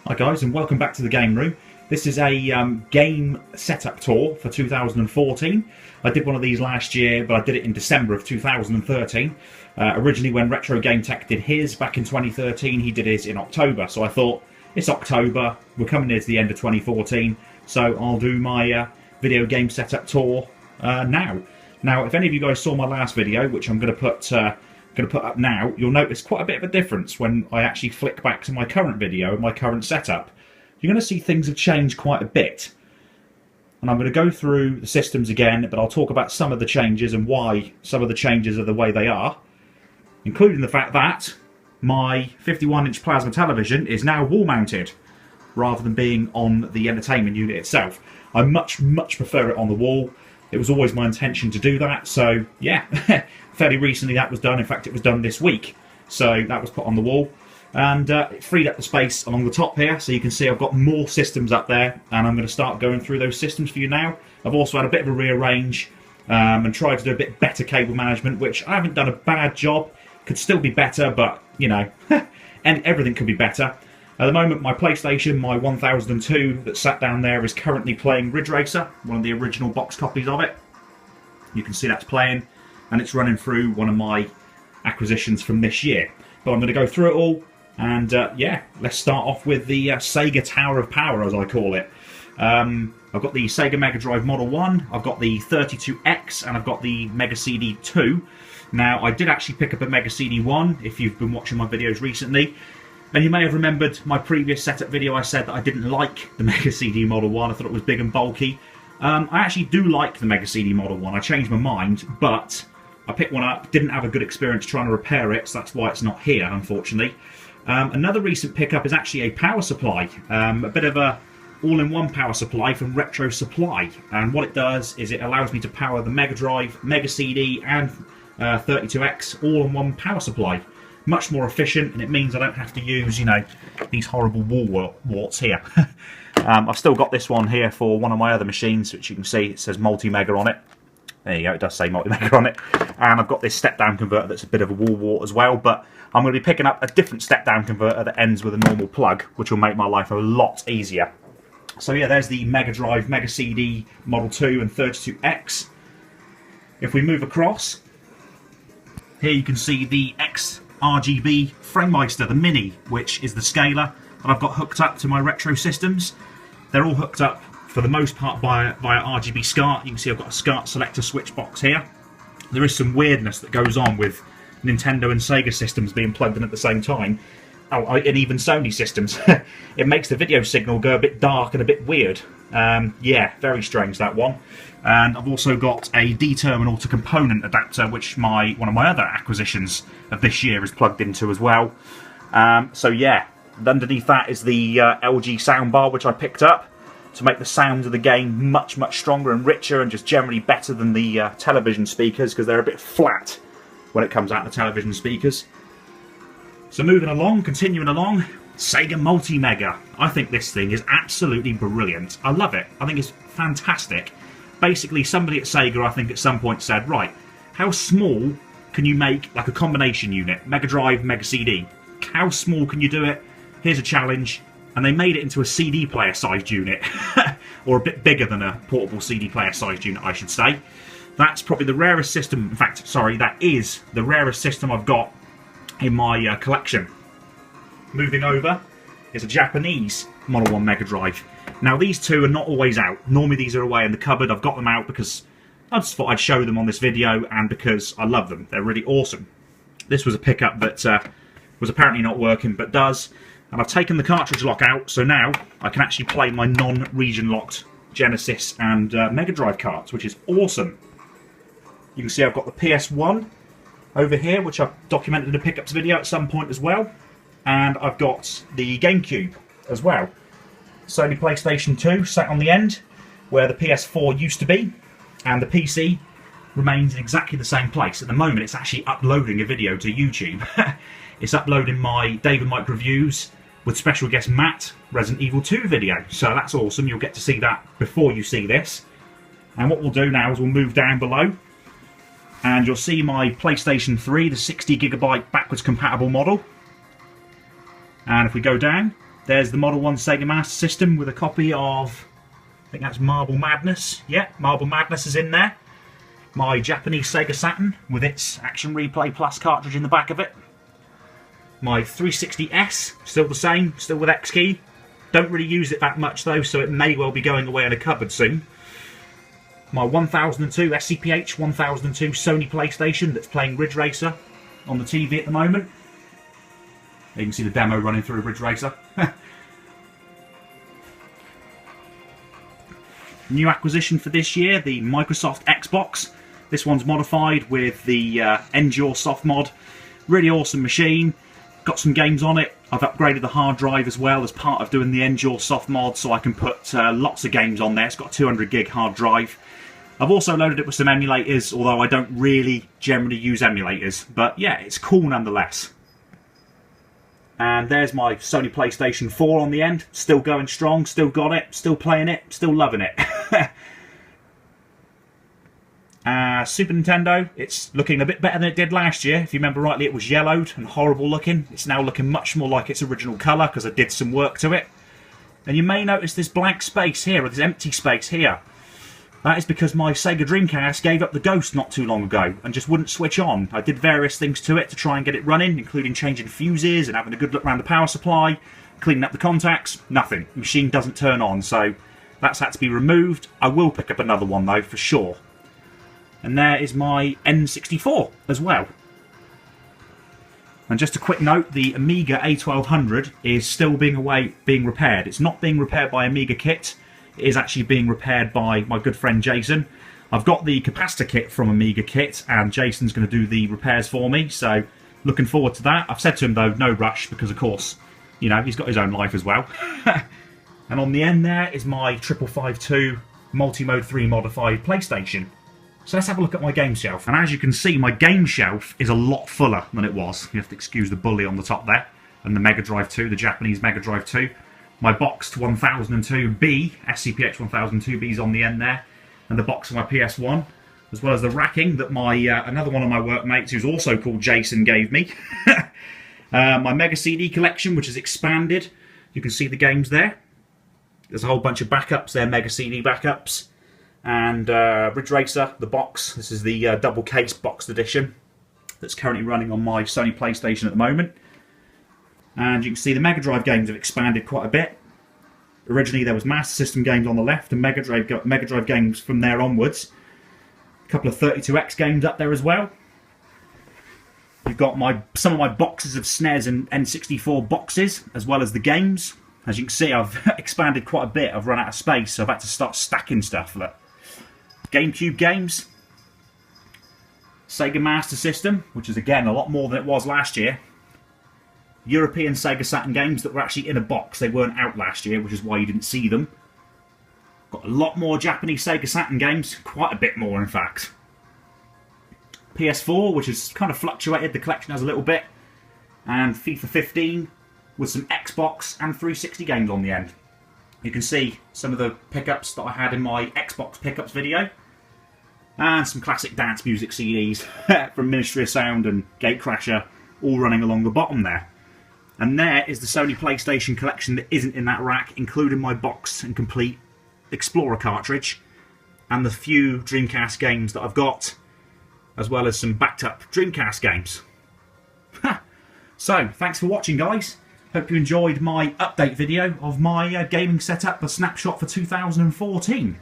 Hi guys, and welcome back to the game room. This is a game setup tour for 2014. I did one of these last year, but I did it in December of 2013. Originally when RetroGameTech did his back in 2013, he did his in October. So I thought, it's October, we're coming near to the end of 2014, so I'll do my video game setup tour now. Now, if any of you guys saw my last video, which I'm going to put up now, you'll notice quite a bit of a difference when I actually flick back to my current video and my current setup. You're going to see things have changed quite a bit. And I'm going to go through the systems again, but I'll talk about some of the changes and why some of the changes are the way they are, including the fact that my 51-inch plasma television is now wall-mounted rather than being on the entertainment unit itself. I much prefer it on the wall. It was always my intention to do that, so yeah, fairly recently that was done. In fact, it was done this week, so that was put on the wall, and it freed up the space along the top here, so you can see I've got more systems up there, and I'm going to start going through those systems for you now. I've also had a bit of a rearrange and tried to do a bit better cable management, which I haven't done a bad job. Could still be better, but you know, and everything could be better. At the moment, my PlayStation, my 1002 that sat down there, is currently playing Ridge Racer, one of the original box copies of it. You can see that's playing, and it's running through one of my acquisitions from this year. But I'm going to go through it all, and yeah, let's start off with the Sega Tower of Power, as I call it. I've got the Sega Mega Drive Model 1, I've got the 32X, and I've got the Mega CD 2. Now, I did actually pick up a Mega CD 1, if you've been watching my videos recently. And you may have remembered my previous setup video. I said that I didn't like the Mega CD Model 1. I thought it was big and bulky. I actually do like the Mega CD Model 1. I changed my mind, but I picked one up, didn't have a good experience trying to repair it, so that's why it's not here, unfortunately. Another recent pickup is actually a power supply, a bit of a all-in-one power supply from Retro Supply. And what it does is it allows me to power the Mega Drive, Mega CD, and 32X all in one power supply. Much more efficient, and it means I don't have to use, you know, these horrible wall warts here. I've still got this one here for one of my other machines, which you can see it says multi-mega on it. There you go, it does say multi-mega on it. And I've got this step-down converter that's a bit of a wall wart as well, but I'm going to be picking up a different step-down converter that ends with a normal plug, which will make my life a lot easier. So yeah, there's the Mega Drive, Mega CD, Model 2 and 32X. If we move across, here you can see the RGB FrameMeister, the Mini, which is the scaler that I've got hooked up to my retro systems. They're all hooked up for the most part via RGB SCART. You can see I've got a SCART selector switch box here. There is some weirdness that goes on with Nintendo and Sega systems being plugged in at the same time. Oh, and even Sony systems. It makes the video signal go a bit dark and a bit weird. Yeah, very strange, that one. And I've also got a D-terminal to component adapter, which one of my other acquisitions of this year is plugged into as well. So yeah, underneath that is the LG soundbar, which I picked up to make the sounds of the game much stronger and richer, and just generally better than the television speakers, because they're a bit flat when it comes out of the television speakers. So moving along, continuing along, Sega Multi-Mega. I think this thing is absolutely brilliant. I love it. I think it's fantastic. Basically, somebody at Sega, I think, at some point said, right, how small can you make, like, a combination unit? Mega Drive, Mega CD. How small can you do it? Here's a challenge. And they made it into a CD player-sized unit. Or a bit bigger than a portable CD player-sized unit, I should say. That's probably the rarest system. In fact, sorry, that is the rarest system I've got in my collection. Moving over is a Japanese Model 1 Mega Drive. Now, these two are not always out. Normally these are away in the cupboard. I've got them out because I just thought I'd show them on this video, and because I love them. They're really awesome. This was a pickup that was apparently not working, but does. And I've taken the cartridge lock out, so now I can actually play my non-region locked Genesis and Mega Drive carts, which is awesome. You can see I've got the PS1 over here, which I've documented in a pickups video at some point as well. And I've got the GameCube as well. Sony PlayStation 2 sat on the end, where the PS4 used to be, and the PC remains in exactly the same place. At the moment, it's actually uploading a video to YouTube. It's uploading my Dave and Mike reviews with special guest Matt Resident Evil 2 video. So that's awesome. You'll get to see that before you see this. And what we'll do now is we'll move down below, and you'll see my PlayStation 3, the 60GB backwards compatible model. And if we go down, There's the Model 1 Sega Master System with a copy of, I think that's Marble Madness. Yeah, Marble Madness is in there. My Japanese Sega Saturn with its Action Replay Plus cartridge in the back of it. My 360S, still the same, still with X key. Don't really use it that much though, so it may well be going away in a cupboard soon. My 1002 SCPH 1002 Sony PlayStation that's playing Ridge Racer on the TV at the moment. You can see the demo running through Ridge Racer. New acquisition for this year, the Microsoft Xbox. This one's modified with the Endure soft mod. Really awesome machine. Got some games on it. I've upgraded the hard drive as well as part of doing the Endure soft mod, so I can put lots of games on there. It's got a 200 gig hard drive. I've also loaded it with some emulators, although I don't really generally use emulators. But yeah, it's cool nonetheless. And there's my Sony PlayStation 4 on the end. Still going strong, still got it, still playing it, still loving it. Super Nintendo, it's looking a bit better than it did last year. If you remember rightly, it was yellowed and horrible looking. It's now looking much more like its original colour because I did some work to it. And you may notice this blank space here, or this empty space here. That is because my Sega Dreamcast gave up the ghost not too long ago and just wouldn't switch on. I did various things to it to try and get it running, including changing fuses and having a good look around the power supply, cleaning up the contacts. Nothing. The machine doesn't turn on, so that's had to be removed. I will pick up another one though, for sure. And there is my N64 as well. And just a quick note, the Amiga A1200 is still being repaired. It's not being repaired by Amiga Kit. It is actually being repaired by my good friend Jason. I've got the capacitor kit from Amiga Kit, and Jason's going to do the repairs for me, so looking forward to that. I've said to him though, no rush, because of course, you know, he's got his own life as well. And on the end there is my 5552 Multi-Mode 3 modified PlayStation. So let's have a look at my game shelf. And as you can see, my game shelf is a lot fuller than it was. You have to excuse the bully on the top there. And the Mega Drive 2, the Japanese Mega Drive 2. My boxed 1002B, SCPH 1002B is on the end there. And the box of my PS1. As well as the racking that my another one of my workmates, who's also called Jason, gave me. My Mega CD collection, which is expanded. You can see the games there. There's a whole bunch of backups there, Mega CD backups. And Ridge Racer, the box. This is the double case boxed edition that's currently running on my Sony PlayStation at the moment. And you can see the Mega Drive games have expanded quite a bit. Originally there was Master System games on the left and Mega Drive games from there onwards. A couple of 32X games up there as well. You've got some of my boxes of SNES and N64 boxes, as well as the games. As you can see, I've expanded quite a bit. I've run out of space, so I've had to start stacking stuff. Look. GameCube games, Sega Master System, which is again a lot more than it was last year. European Sega Saturn games that were actually in a box. They weren't out last year, which is why you didn't see them. Got a lot more Japanese Sega Saturn games, quite a bit more in fact. PS4, which has kind of fluctuated, the collection has a little bit. And FIFA 15 with some Xbox and 360 games on the end. You can see some of the pickups that I had in my Xbox pickups video. And some classic dance music CDs from Ministry of Sound and Gatecrasher, all running along the bottom there. And there is the Sony PlayStation collection that isn't in that rack, including my box and complete Explorer cartridge, and the few Dreamcast games that I've got, as well as some backed up Dreamcast games. So, thanks for watching guys. Hope you enjoyed my update video of my gaming setup, a snapshot for 2014.